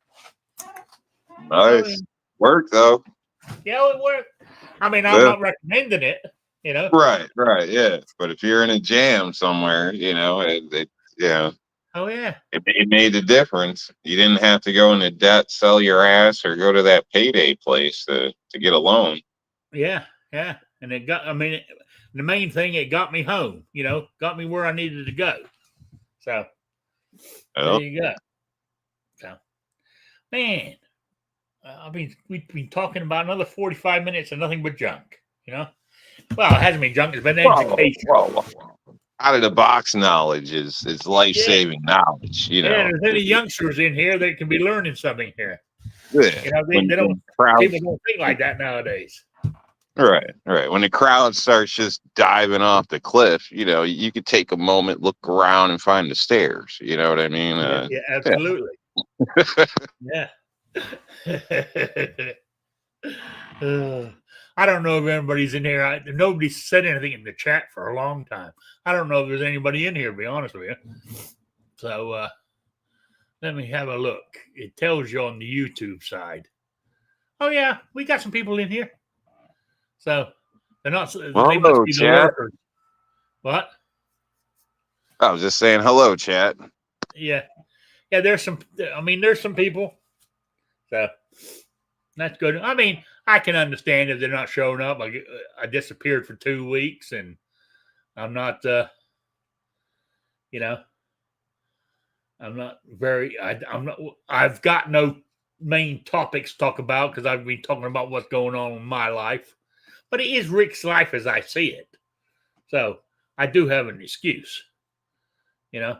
Nice. Worked though. Yeah, it worked. I mean, I'm not recommending it, you know. Right, yeah. But if you're in a jam somewhere, you know, oh yeah, it made a difference. You didn't have to go into debt, sell your ass, or go to that payday place to get a loan. Yeah, and it got. I mean, the main thing, it got me home. You know, got me where I needed to go. So there you go. So, man, we've been talking about another 45 minutes of nothing but junk. You know, well, it hasn't been junk. It's been education. Out of the box knowledge is life-saving knowledge. You know, there's any youngsters in here that can be learning something here. Yeah. You know, people don't think like that nowadays. Right. When the crowd starts just diving off the cliff, you know, you could take a moment, look around, and find the stairs. You know what I mean? Yeah, absolutely. Yeah. I don't know if anybody's in here. Nobody said anything in the chat for a long time. I don't know if there's anybody in here, to be honest with you. So let me have a look. It tells you on the YouTube side. Oh, yeah, we got some people in here. So they're not. They must be the lurkers. What? I was just saying hello, chat. Yeah. There's some. I mean, there's some people. So that's good. I mean, I can understand if they're not showing up. I disappeared for 2 weeks, and I'm not. You know, I'm not very. I'm not. I've got no main topics to talk about because I've been talking about what's going on in my life. But it is Rick's life as I see it. So I do have an excuse, you know.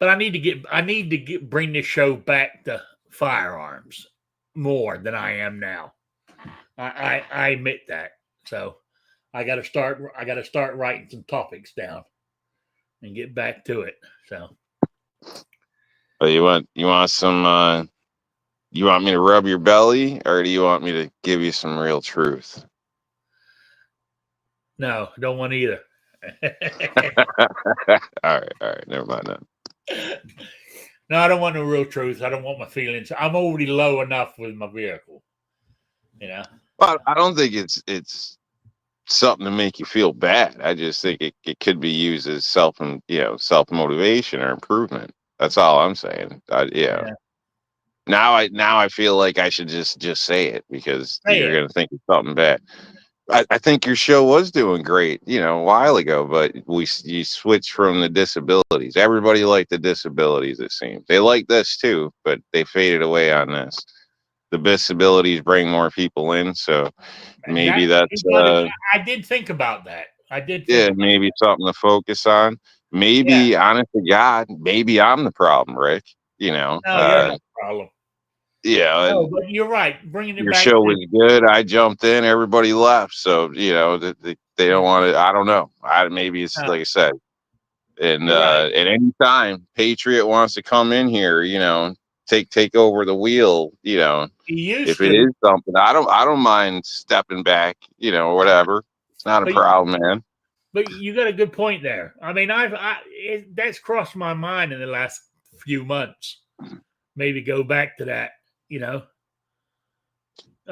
But I need to bring this show back to firearms more than I am now. I admit that. So I got to start writing some topics down and get back to it. So. But you want some. You want me to rub your belly, or do you want me to give you some real truth? No, I don't want either. All right. Never mind that. No, I don't want no real truth. I don't want my feelings. I'm already low enough with my vehicle. You know. Well, I don't think it's something to make you feel bad. I just think it could be used as self motivation or improvement. That's all I'm saying. Yeah. Now I feel like I should just say it because you're gonna think it's something bad. I think your show was doing great, a while ago, but you switched from the disabilities. Everybody liked the disabilities, it seems. They like this too, but they faded away on this. The disabilities bring more people in, so maybe that's I did think about that. Maybe something to focus on. Maybe, honest to God, maybe I'm the problem, Rick. No, you're not the problem. Yeah, no, but you're right. Bringing it your back. show was good. I jumped in. Everybody left. So they don't want to. I don't know. Maybe it's like I said. And at any time, Patriot wants to come in here. Take over the wheel. If it is something, I don't mind stepping back. Whatever. It's not a problem, man. But you got a good point there. I mean, that's crossed my mind in the last few months. Maybe go back to that. I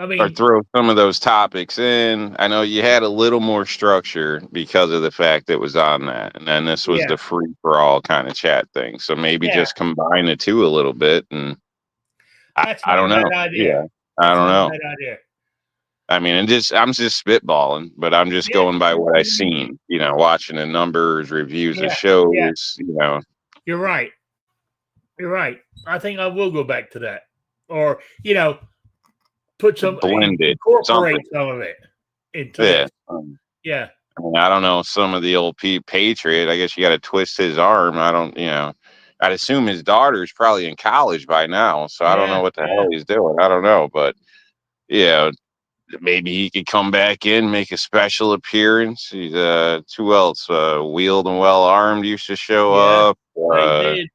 mean, or throw some of those topics in. I know you had a little more structure because of the fact that it was on that, and then this was the free for all kind of chat thing. So maybe just combine the two a little bit, and I don't know. Idea. I don't know. Bad idea. I mean, I'm just spitballing, but I'm just going by what I seen. Watching the numbers, reviews of shows. You're right. You're right. I think I will go back to that, or put some blended, incorporate some of it into it. I mean, I don't know, some of the old Patriot. I guess you got to twist his arm. I don't, I'd assume his daughter's probably in college by now, so I don't know what the hell he's doing. I don't know, but maybe he could come back in, make a special appearance. He's who else? Wheeled and Well Armed used to show up. They did.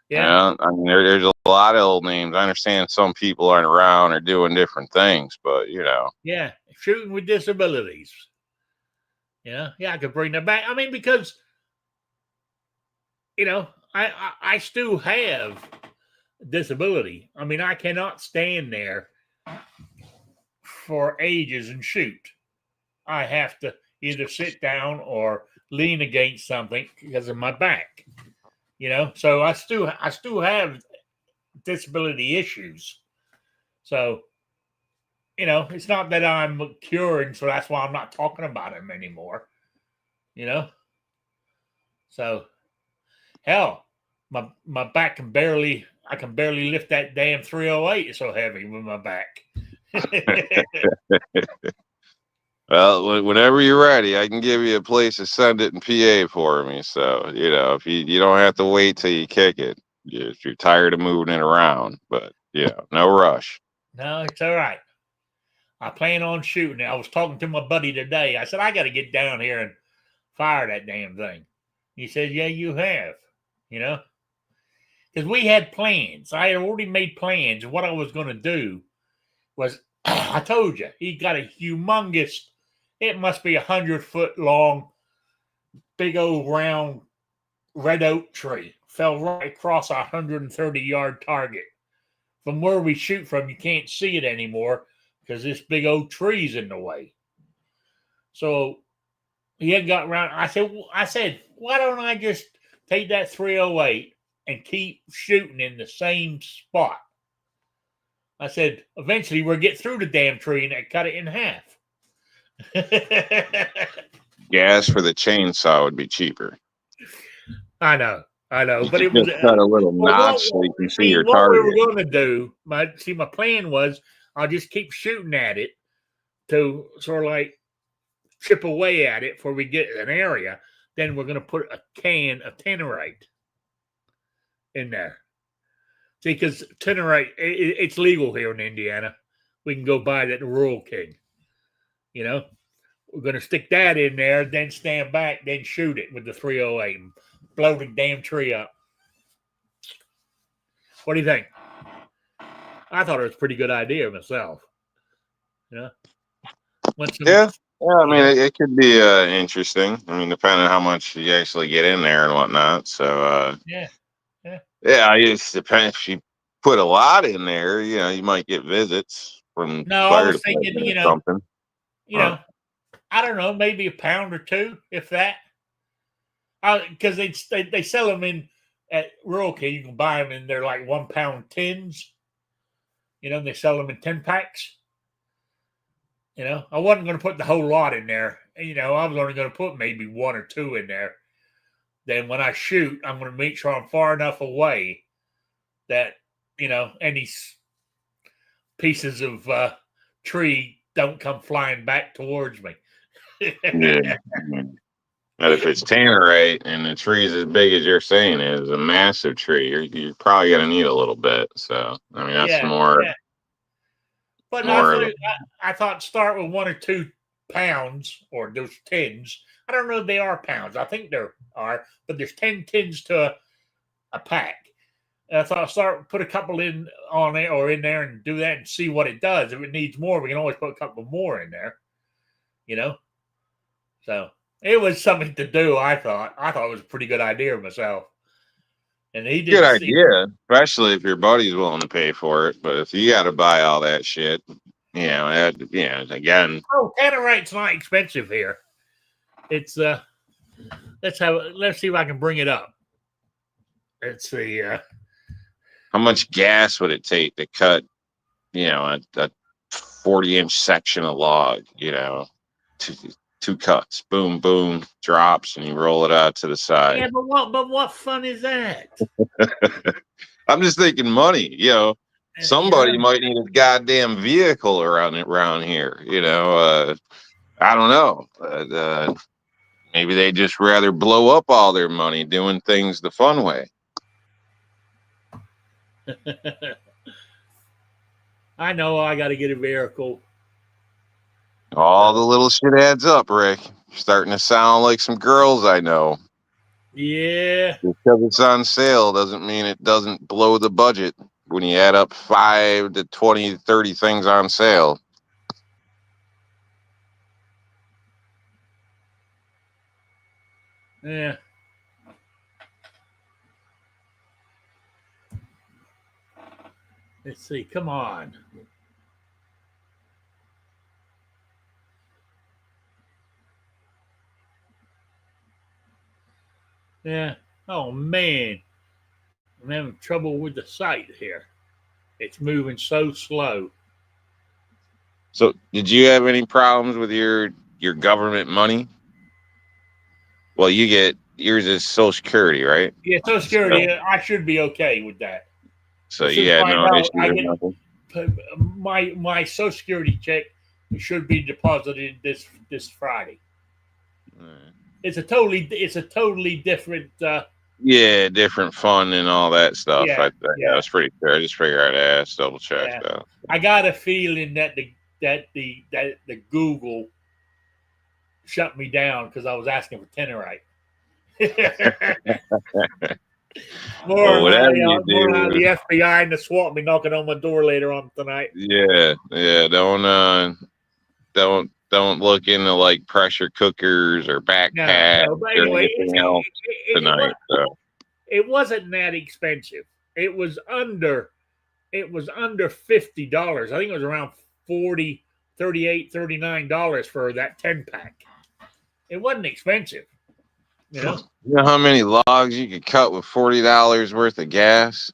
Yeah, I mean, there's a lot of old names. I understand some people aren't around or doing different things, but Yeah, shooting with disabilities. I could bring that back. I mean, because I still have disability. I mean, I cannot stand there for ages and shoot. I have to either sit down or lean against something because of my back. So I still have disability issues. So, it's not that I'm curing, so that's why I'm not talking about them anymore. So hell, my back can barely lift that damn 308. It's so heavy with my back. Well, whenever you're ready, I can give you a place to send it in PA for me. So, if you don't have to wait till you kick it, if you're tired of moving it around, but no rush. No, it's all right. I plan on shooting it. I was talking to my buddy today. I said, I got to get down here and fire that damn thing. He said, yeah, you have, because we had plans. I had already made plans. What I was going to do was, I told you, he got a humongous, it must be 100-foot long, big old round red oak tree. Fell right across a 130-yard target. From where we shoot from, you can't see it anymore because this big old tree's in the way. So he had got around. I said, why don't I just take that 308 and keep shooting in the same spot? I said, eventually we'll get through the damn tree and cut it in half. Gas for the chainsaw would be cheaper. I know, but it was cut a little notch so you can see your target. What we were going to do, my plan was I'll just keep shooting at it to sort of like chip away at it before we get an area. Then we're going to put a can of Tenorite in there. See, because Tenorite, it's legal here in Indiana. We can go buy that at the Rural King. We're going to stick that in there, then stand back, then shoot it with the 308 and blow the damn tree up. What do you think? I thought it was a pretty good idea myself. Yeah, I mean, it could be interesting. I mean, depending on how much you actually get in there and whatnot. So, yeah. Yeah, it just depends. If you put a lot in there, you might get visits from No, I fire was thinking, department or something. I don't know, maybe a pound or two, if that. Because they sell them at Rural King. You can buy them in they're like 1 pound tins. They sell them in 10 packs. I wasn't going to put the whole lot in there. I was only going to put maybe 1 or 2 in there. Then when I shoot, I'm going to make sure I'm far enough away that any pieces of tree don't come flying back towards me. Yeah. But if it's tannerite and the tree is as big as you're saying it is a massive tree, you're probably going to need a little bit. So, I mean, that's more. Yeah. But more I thought start with 1 or 2 pounds or those tins. I don't know if they are pounds. I think there are, but there's 10 tins to a pack. And I thought put a couple in there and do that and see what it does. If it needs more, we can always put a couple more in there. So it was something to do. I thought it was a pretty good idea myself. And he did. Good idea, especially if your buddy's willing to pay for it. But if you got to buy all that shit, again. Oh, tannerite's not expensive here. It's let's see if I can bring it up. Let's see. How much gas would it take to cut, a 40-inch section of log? Two cuts, boom, boom, drops, and you roll it out to the side. Yeah, but what fun is that? I'm just thinking money. Somebody might need a goddamn vehicle around here. I don't know. Maybe they just rather blow up all their money doing things the fun way. I know I got to get a vehicle. All the little shit adds up, Rick. You're starting to sound like some girls I know. Yeah. Because it's on sale doesn't mean it doesn't blow the budget when you add up 5 to 20, 30 things on sale. Yeah. Let's see. Come on. Yeah. Oh, man. I'm having trouble with the site here. It's moving so slow. So, did you have any problems with your government money? Well, you get yours is Social Security, right? Yeah, Social Security. So, I should be okay with that. So you had no issue with nothing? My Social Security check should be deposited this Friday. It's a totally different. Different fund and all that stuff. Yeah, that's pretty fair. I just figured I'd ask, double check that. I got a feeling that the Google shut me down because I was asking for tannerite. More like the FBI and the SWAT be knocking on my door later on tonight. Yeah. Don't look into like pressure cookers or backpacks or anything else tonight. It wasn't that expensive. It was under $50. I think it was around $40, $38, $39 for that 10-pack. It wasn't expensive. You know how many logs you could cut with $40 worth of gas?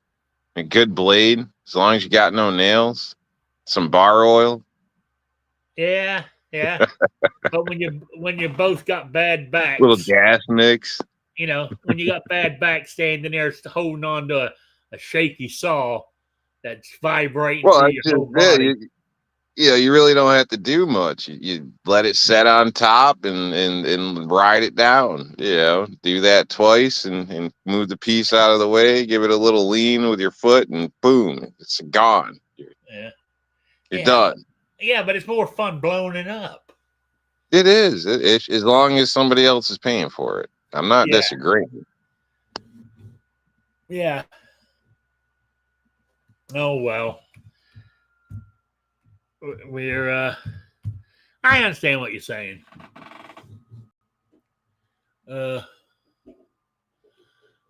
A good blade, as long as you got no nails, some bar oil. Yeah. But when you both got bad backs, little gas mix. When you got bad backs standing there holding on to a shaky saw that's vibrating through your whole body. You really don't have to do much. You let it set on top and ride it down. Do that twice and move the piece out of the way. Give it a little lean with your foot, and boom, it's gone. You're done. Yeah, but it's more fun blowing it up. It is. It's as long as somebody else is paying for it. I'm not disagreeing. Yeah. Oh well. We're I understand what you're saying.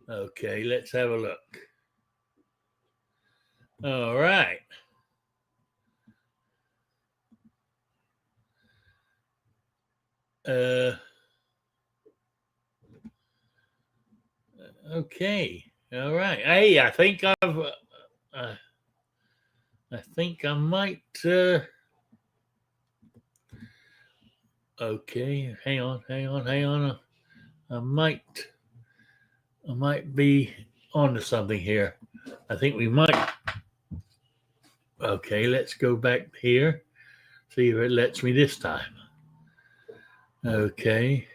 Okay, let's have a look. All right. Okay. All right. Hey, I think I think I might. Okay. Hang on. I might be onto something here. I think we might. Okay, let's go back here. See if it lets me this time. Okay.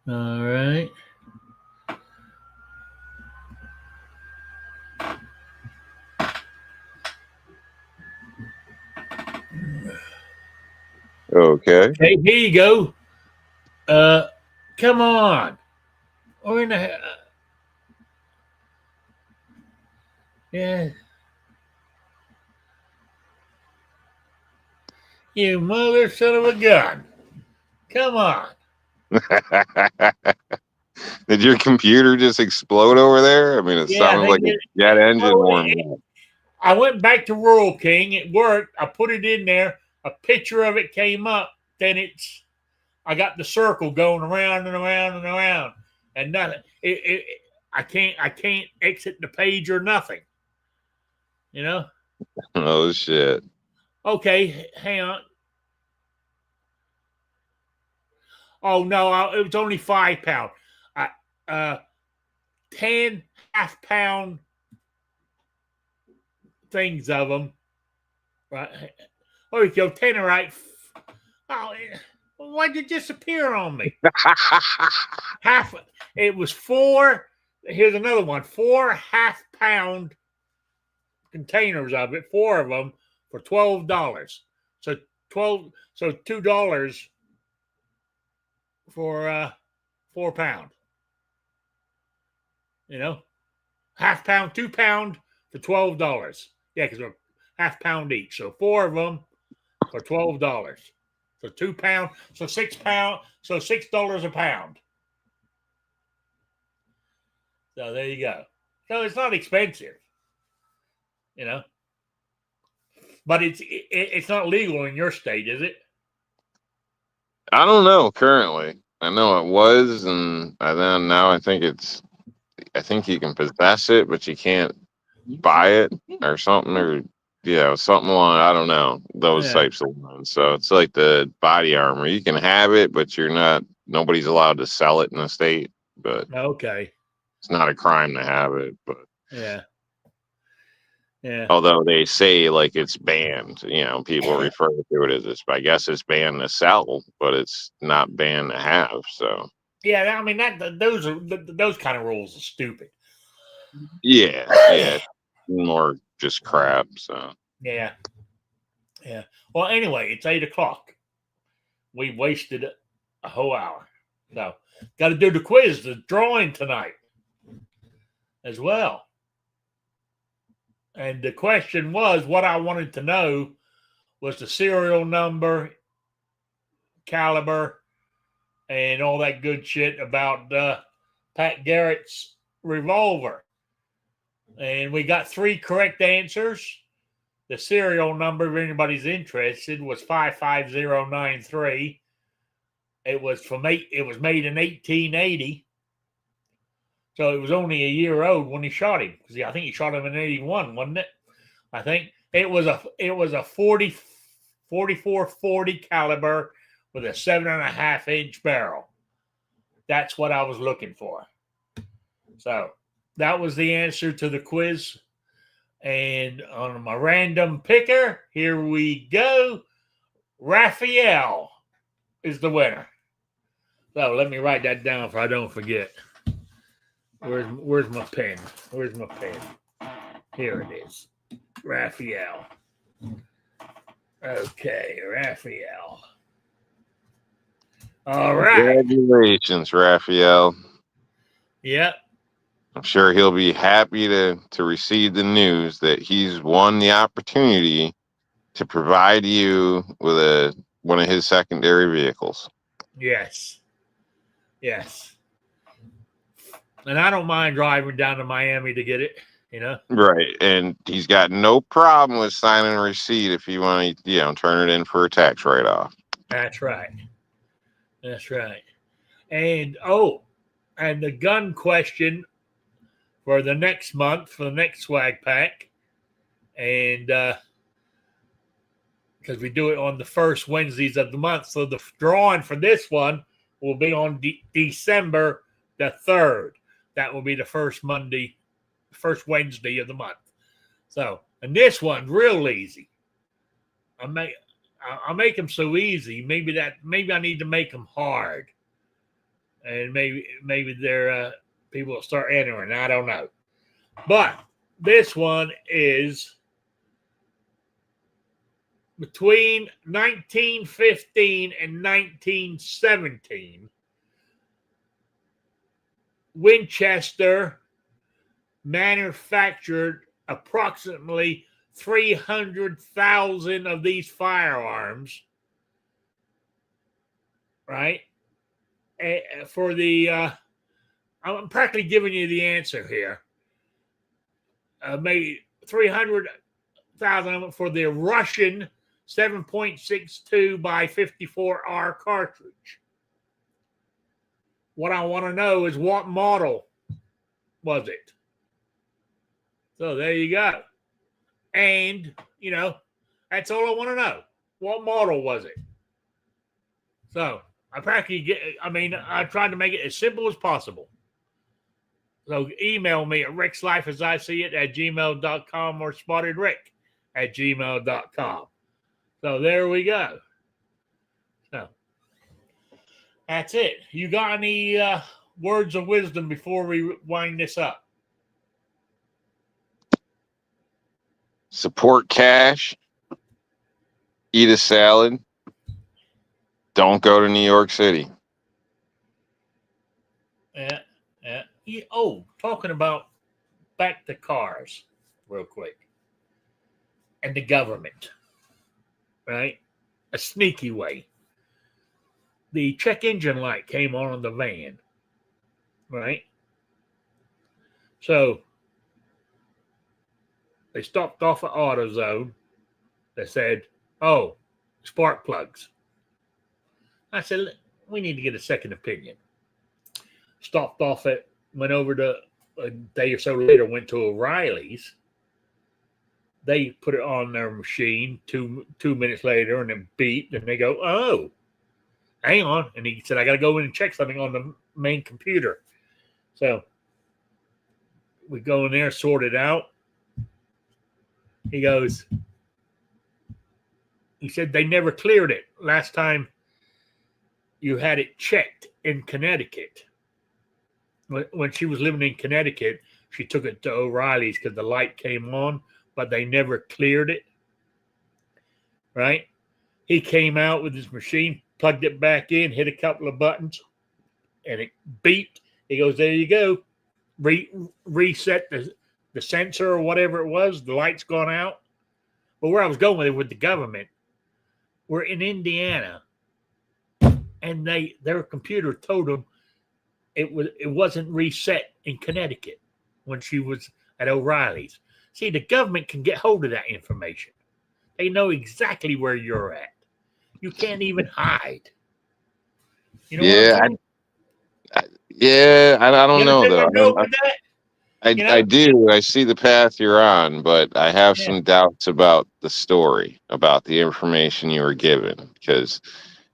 All right. Okay. Okay, here you go. Come on. Or in the yeah. You mother son of a gun. Come on. Did your computer just explode over there? I mean, it Yeah, I sounded like think a jet engine well, warming up. I went back to Rural King. It worked. I put it in there. A picture of it came up. Then I got the circle going around and around and around, and nothing. I can't exit the page or nothing. You know. Oh shit. Okay, hang on. Oh no, it was only £5. 10 half-pound things of them. Right. Oh, you go 10 or 8. Oh, why'd it disappear on me? Half. It was 4. Here's another one. 4 half-pound containers of it. 4 of them for $12. So $2 for 4 pound. You know, half-pound, 2 pound for $12. Yeah, because they're half-pound each. So 4 of them for $12. So 2 pound. So 6 pound. So $6 a pound. So there you go. So it's not expensive, you know. But it's not legal in your state, is it? I don't know currently. I know it was, and then now I think you can possess it, but you can't buy it or something, or something along. I don't know those types of ones. So it's like the body armor. You can have it, but nobody's allowed to sell it in the state. But okay, it's not a crime to have it. But yeah. Although they say like it's banned, people refer to it as this. I guess it's banned to sell, but it's not banned to have. So yeah, I mean those kind of rules are stupid. Yeah, more just crap. So yeah. Well, anyway, it's 8:00. We wasted a whole hour, so got to do the quiz, the drawing tonight, as well. And the question was, what I wanted to know was the serial number, caliber, and all that good shit about Pat Garrett's revolver. And we got 3 correct answers. The serial number, if anybody's interested, was 55093. It was made in 1880. So it was only a year old when he shot him, because I think he shot him in 81, wasn't it? I think it was a 4440 caliber with a 7.5-inch barrel. That's what I was looking for. So that was the answer to the quiz. And on my random picker, here we go. Raphael is the winner. So let me write that down so I don't forget. Where's my pen? Where's my pen? Here it is. Raphael. Okay, Raphael. All right. Congratulations, Raphael. Yep. I'm sure he'll be happy to receive the news that he's won the opportunity to provide you with one of his secondary vehicles. Yes. And I don't mind driving down to Miami to get it. Right, and he's got no problem with signing a receipt if you want to, turn it in for a tax write-off. That's right. That's right. And and the gun question for the next month, for the next swag pack, and because we do it on the first Wednesdays of the month, so the drawing for this one will be on December the 3rd. That will be the first Wednesday of the month. So, and this one real easy. I make them so easy. Maybe I need to make them hard, and maybe they're people will start entering. I don't know, but this one is between 1915 and 1917. Winchester manufactured approximately 300,000 of these firearms, right? For the, I'm practically giving you the answer here. Maybe 300,000 of them for the Russian 7.62 by 54R cartridge. What I want to know is what model was it? So there you go. And, that's all I want to know. What model was it? So I tried to make it as simple as possible. So email me at rickslifeasiseeit@gmail.com or spottedrick@gmail.com. So there we go. So that's it. You got any words of wisdom before we wind this up? Support cash. Eat a salad. Don't go to New York City. Yeah. Talking about back to cars real quick. And the government, right? A sneaky way. The check engine light came on the van, right? So they stopped off at AutoZone. They said, spark plugs. I said, we need to get a second opinion. Stopped off went over to a day or so later, went to O'Reilly's. They put it on their machine 2 minutes later, and it beeped, and they go, oh, hang on. And he said, I got to go in and check something on the main computer. So we go in there, sort it out. He said they never cleared it last time you had it checked in Connecticut. When she was living in Connecticut, she took it to O'Reilly's because the light came on, but they never cleared it. Right? He came out with his machine, plugged it back in, hit a couple of buttons, and it beeped. He goes, there you go. Reset the sensor or whatever it was. The light's gone out. But where I was going with the government, we're in Indiana, and their computer told them it wasn't reset in Connecticut when she was at O'Reilly's. See, the government can get hold of that information. They know exactly where you're at. You can't even hide. You know what I'm saying? I don't know though. I do. I see the path you're on, but I have some doubts about the story, about the information you were given, because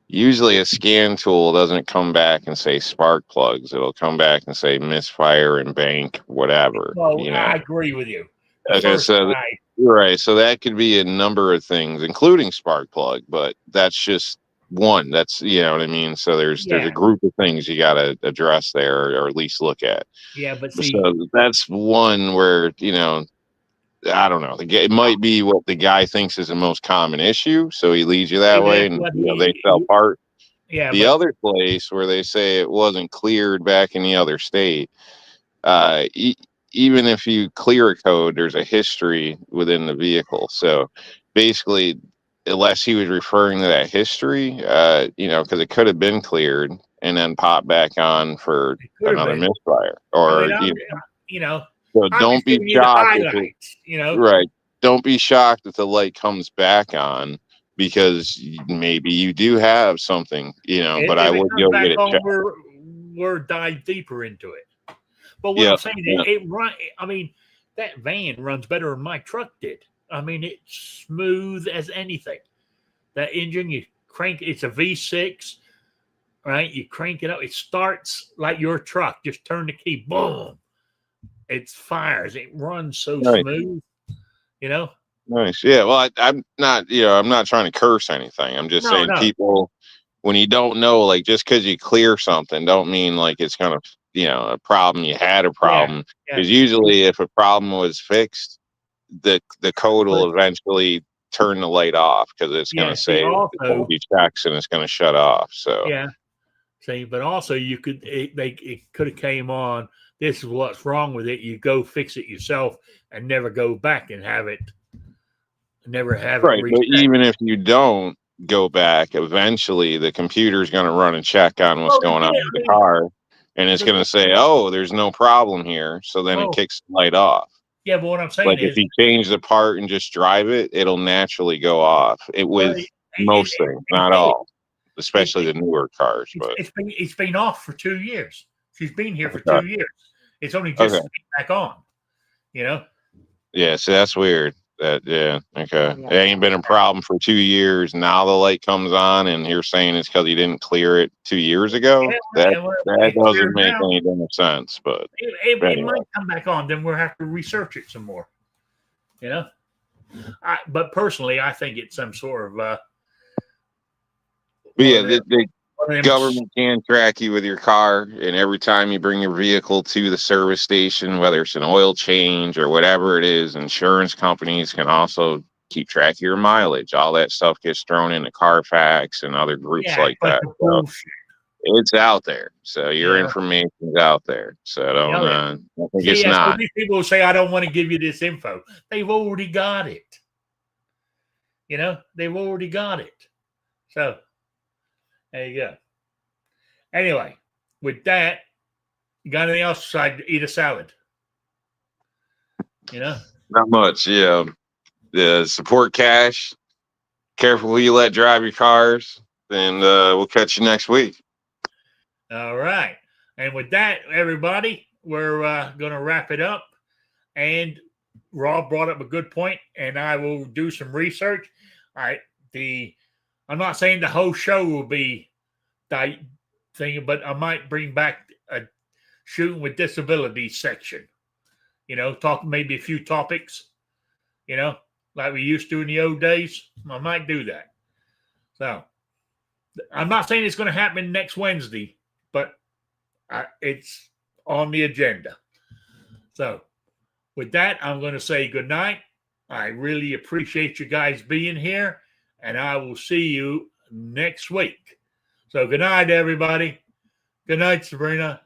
usually a scan tool doesn't come back and say spark plugs. It'll come back and say misfire and bank, whatever. Well, I agree with you. Okay, so right. So that could be a number of things, including spark plug, but that's just one. That's, you know what I mean? So there's a group of things you got to address there, or at least look at. Yeah, but see, so that's one where, I don't know. It might be what the guy thinks is the most common issue, so he leads you that way, and they fell apart. Yeah. The other place where they say it wasn't cleared back in the other state, even if you clear a code, there's a history within the vehicle. So basically, unless he was referring to that history, because it could have been cleared and then popped back on for another misfire, or So don't be shocked if it, you know. Right. Don't be shocked if the light comes back on, because maybe you do have something, you know. But I would go get it checked. We're dive deeper into it. But what I'm saying is, it run. I mean, that van runs better than my truck did. I mean, it's smooth as anything. That engine, you crank, it's a V6, right? You crank it up, it starts like your truck. Just turn the key, boom. It fires. It runs so smooth, you know. Nice. Yeah. Well, I'm not, I'm not trying to curse anything. I'm just saying, people, when you don't know, like, just because you clear something, don't mean like it's gonna, a problem. You had a problem, because usually, if a problem was fixed, the code will eventually turn the light off, because it's going to say it checks and it's going to shut off. So see, but also it could have came on. This is what's wrong with it. You go fix it yourself and never go back and have it. Never have it reset. But even if you don't go back, eventually the computer's going to run and check on what's going on with the car, and it's going to say, "Oh, there's no problem here." So then it kicks the light off. Yeah, but what I'm saying is, if you change the part and just drive it, it'll naturally go off. With most things, not all, especially the newer cars. But it's been off for 2 years. She's been here for 2 years. It's only just back on. You know. Yeah, so that's weird. It ain't been a problem for 2 years. Now the light comes on, and you're saying it's because you didn't clear it 2 years ago. That doesn't make any sense. But it might come back on. Then we'll have to research it some more. You know. But personally, I think it's some sort of. The government can track you with your car, and every time you bring your vehicle to the service station, whether it's an oil change or whatever it is, insurance companies can also keep track of your mileage. All that stuff gets thrown into Carfax and other groups like that. So it's out there. So your information is out there. So I think it's not. So these people say, "I don't want to give you this info." They've already got it. You know, they've already got it. So. There you go. Anyway, with that, you got anything else besides eat a salad? You know? Not much, yeah. Support cash. Careful who you let drive your cars. And we'll catch you next week. All right. And with that, everybody, we're going to wrap it up. And Rob brought up a good point, and I will do some research. All right. I'm not saying the whole show will be that thing, but I might bring back a shooting with disabilities section. You know, talk maybe a few topics, you know, like we used to in the old days. I might do that. So I'm not saying it's going to happen next Wednesday, but it's on the agenda. So with that, I'm going to say good night. I really appreciate you guys being here, and I will see you next week. So good night, everybody. Good night, Sabrina.